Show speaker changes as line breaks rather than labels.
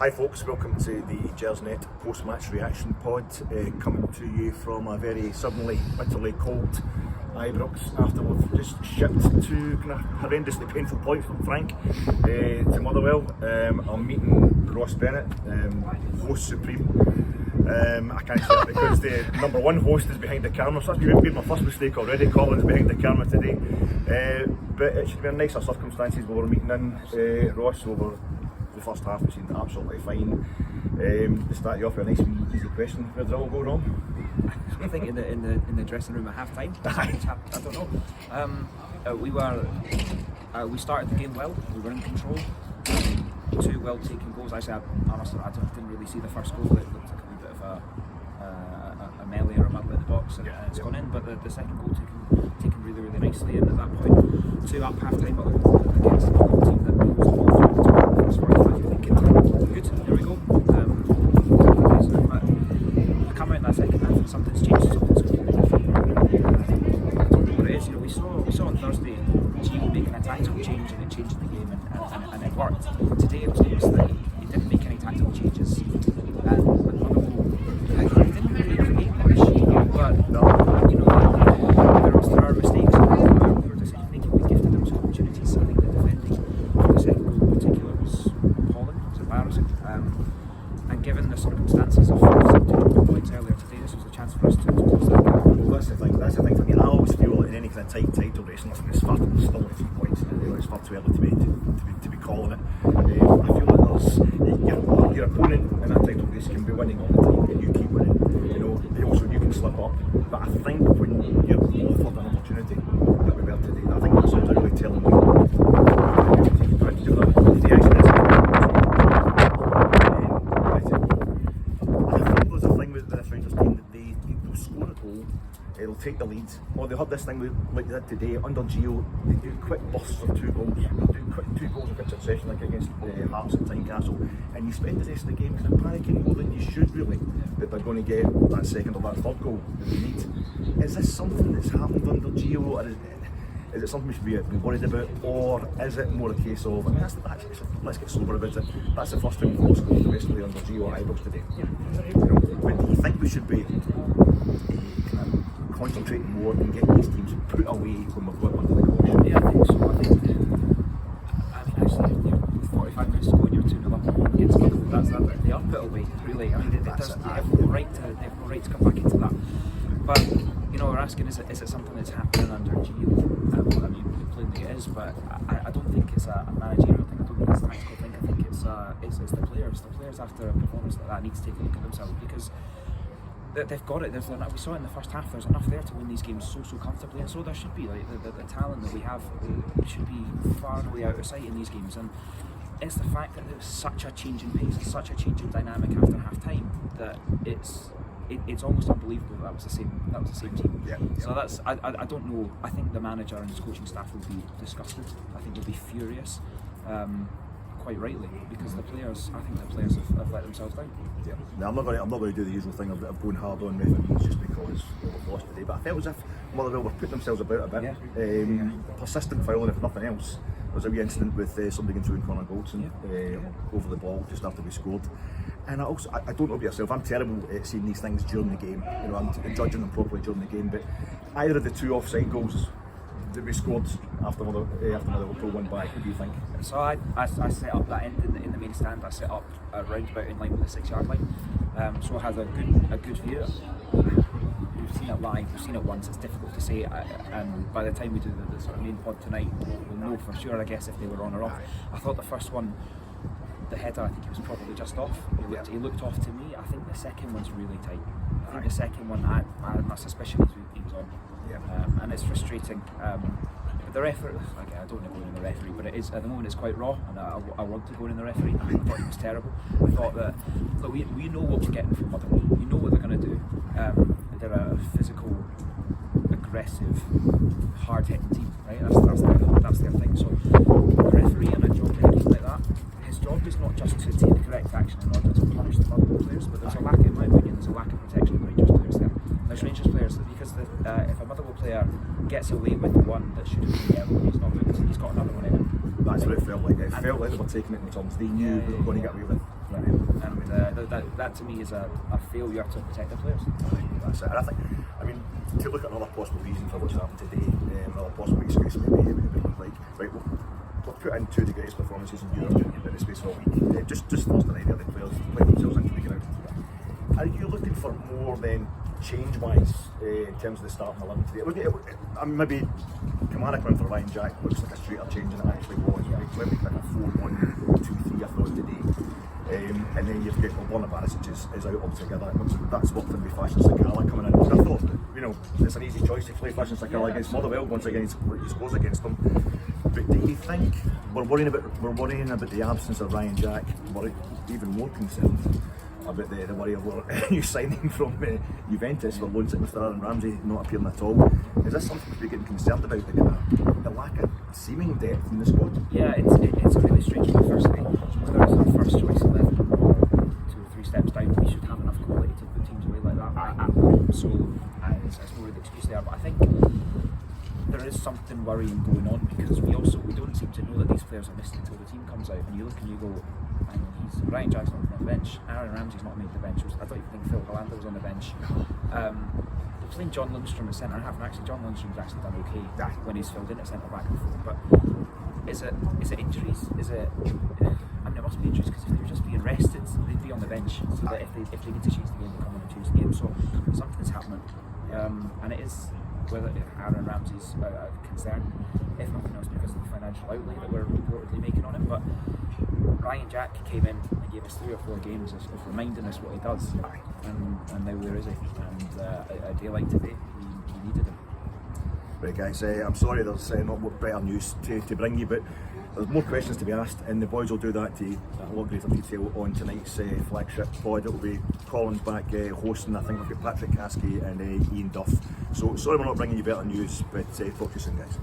Hi folks, welcome to the Gersnet post-match reaction pod, coming to you from a very suddenly bitterly cold Ibrox after we've just shipped two kind of horrendously painful points from Frank to Motherwell. I'm meeting Ross Bennett, host supreme. I can't say that because the number one host is behind the camera, so that's been my first mistake already. Colin's behind the camera today, but it should be in nicer circumstances. We were meeting in Ross over the first half. We seemed absolutely fine. To start you off with a nice easy question: where did it all go wrong?
I think in the dressing room at half time. I don't know. We started the game well. We were in control. Two well taken goals. Actually, I didn't really see the first goal. It looked like a wee bit of a melee or a muddle at the box, and it's gone in. But the second goal taken really nicely. And at that point, two up half time against a team that knows the ball from the top of the first 45. You're thinking, good, here we go. I come out in that second half and something's changed. Something's completely different. I don't know what it is. You know, we saw on Thursday Gio making a tactical change and it changed the game and it worked. Today it was almost like he didn't make any tactical changes. And he didn't really create much. But you know, there are mistakes in our decision making. We gifted them some opportunities. I think the defending for the second goal in particular was appalling. It was embarrassing. And given the circumstances of taking points earlier today, this was a chance for us to close that gap.
Well, that's the thing for me. I always feel that in any kind of tight title race, and it's far still only 3 points. It's far too early to be calling it. I feel like there's your opponent in that title race can be winning all the time, and you keep winning. You know, also you can slip up. But I think when you're offered an opportunity that we were today, I think that's something really telling me. They'll take the lead, or they had this thing like they did today under Gio. They do quick bursts of 2 goals. They do quick 2 goals in quick succession, like against Hearts at Tynecastle, and you spend the rest of the game kind of panicking more than you should really that they're going to get that second or that third goal that they need. Is this something that's happened under Gio, or is it something we should be worried about, or is it more a case of, I mean, let's get sober about it. That's the first time we've lost goals domestically under Gio at Ibrox today. You know, but do you think we should be concentrating more and getting these teams put away when we've got under the caution?
Yeah, I think so. I mean, actually, with 45 minutes to go and you're 2-0 up against Motherwell, they are put away, really. I mean, they have no right to come back into that. But, you know, we're asking, is it something that's happening under Gio? I mean, plainly it is, but I don't think it's a managerial thing. I don't think it's a tactical thing. I think it's the players. The players, after a performance like that, need to take a look at themselves, because they've got it. We saw it in the first half. There's enough there to win these games so comfortably, and so there should be. Like the talent that we have should be far and away out of sight in these games. And it's the fact that there's such a change in pace, such a change in dynamic after half time, that it's almost unbelievable that was the same team.
Yeah.
So that's I don't know. I think the manager and his coaching staff will be disgusted. I think they'll be furious. Quite rightly, because I think the players have let themselves down.
Yeah. Now I'm not going to do the usual thing of going hard on referees just because we've lost today, but I felt as if Motherwell were putting themselves about a bit. Yeah. Persistent fouling, if nothing else. There was a wee incident with somebody going through in Conor Goldson over the ball just after we scored. And I don't know about yourself, I'm terrible at seeing these things during the game. You know, I'm judging them properly during the game, but either of the 2 offside goals that we scored after Motherwell pulled one back, what do you think?
So I set up that end in the main stand. I set up around about in line with the 6-yard line, so it has a good view. We've seen it live, we've seen it once. It's difficult to say, and by the time we do the sort of main pod tonight, we'll know for sure, I guess, if they were on or off. I thought the first one, the header, I think he was probably just off. He looked off to me. I think the second one's really tight. I think the second one, I had my suspicion he was on. And it's frustrating. But the referee, again, I don't want to go in the referee, but it is at the moment it's quite raw, and I want to go in the referee. I thought it was terrible. I thought that, look, we know what we're getting from Motherwell. We know what they're going to do. They're a physical, aggressive, hard-hitting team, right? That's their thing. So the referee in a job in a game like that, his job is not just to take the correct action in order to punish the Motherwell players, but there's a lack, in my opinion, there's a lack of protection of the Rangers players there. There's Rangers players that, because if a Motherwell player gets away with one that should have been yellow, he's not booked, he's got another one in him.
That's what it felt like. It felt like they were taking it in terms. They knew they were going to get away with
And that to me is a failure to protect the players.
That's it. And I think, I mean, to look at another possible reason for what's happened today, another possible excuse maybe, it would look like, right, we'll put in two of the greatest performances in Europe in the space of a week. Just Thursday night, the players played themselves into the ground. Are you looking for more then, change-wise, in terms of the starting 11 today? I mean, maybe Kamara coming for Ryan Jack looks like a straighter change than it actually was. When we pick a 4-1-2-3, I thought today. And then you've got Warner Barisic is out altogether. That's worked in with Fashion Sakala coming in. I thought, it's an easy choice to play Fashion Sakala against Motherwell once again he scores against them. But do you think we're worrying about the absence of Ryan Jack? We're even more concerned about the worry of a new signing from Juventus for loans at Mr. Aaron Ramsey not appearing at all. Is this something we're getting concerned about, the lack of seeming depth in the squad?
Yeah, it's a really strange one. Firstly, whether it's our first choice 11 or 2 or 3 steps down, we should have enough quality to put teams away like that. So it's more of the excuse there. But I think there is something worrying going on because we don't seem to know that these players are missing until the team comes out, and you look and you go, Ryan Jack's not on the bench, Aaron Ramsey's not made the bench. I don't even think Phil Hollander was on the bench. They're playing John Lundstrom at centre half, and actually John Lundstrom's actually done okay when he's filled in at centre back before. But is it injuries? I mean, it must be injuries because if they were just being rested, they'd be on the bench. So that if they need to change the game, they come on and change the game. So something's happening, and it is whether Aaron Ramsey's a concern, if nothing else because of the financial outlay that we're reportedly making on him. But Ryan Jack came in and gave us 3 or 4 games of reminding us what he does, and now where is he? And a day like today, we needed him.
Right guys, I'm sorry there's not better news to bring you, but there's more questions to be asked, and the boys will do that to a lot greater detail on tonight's flagship pod. It will be Colin's back hosting. I think we've got Patrick Caskey and Ian Duff. So sorry we're not bringing you better news, but talk to you soon guys.